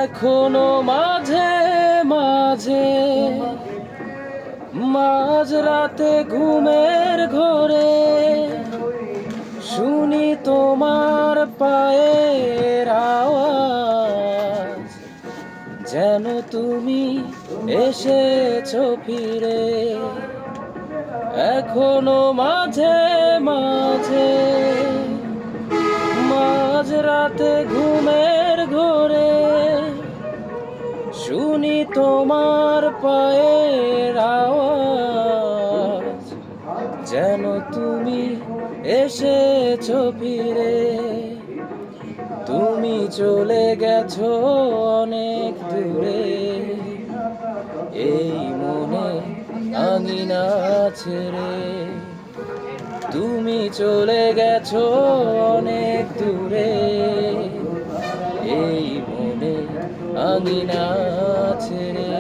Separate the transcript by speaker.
Speaker 1: এখনো মাঝে মাঝে মাঝরাতে ঘুমের ঘোরে শুনি তোমার পায়ের আওয়াজ, যেন তুমি এসেছো ফিরে। এখনো মাঝে মাঝে মাঝরাতে ঘুমের ঘোরে শুনি তোমার পায়ের আওয়াজ, যেন তুমি এসেছো ফিরে। তুমি চলে গেছো অনেক দূরে, এই মনে আঙিনা ছেড়ে। তুমি চলে গেছো অনেক দূরে, এই মনে আঙিনা ছেড়ে।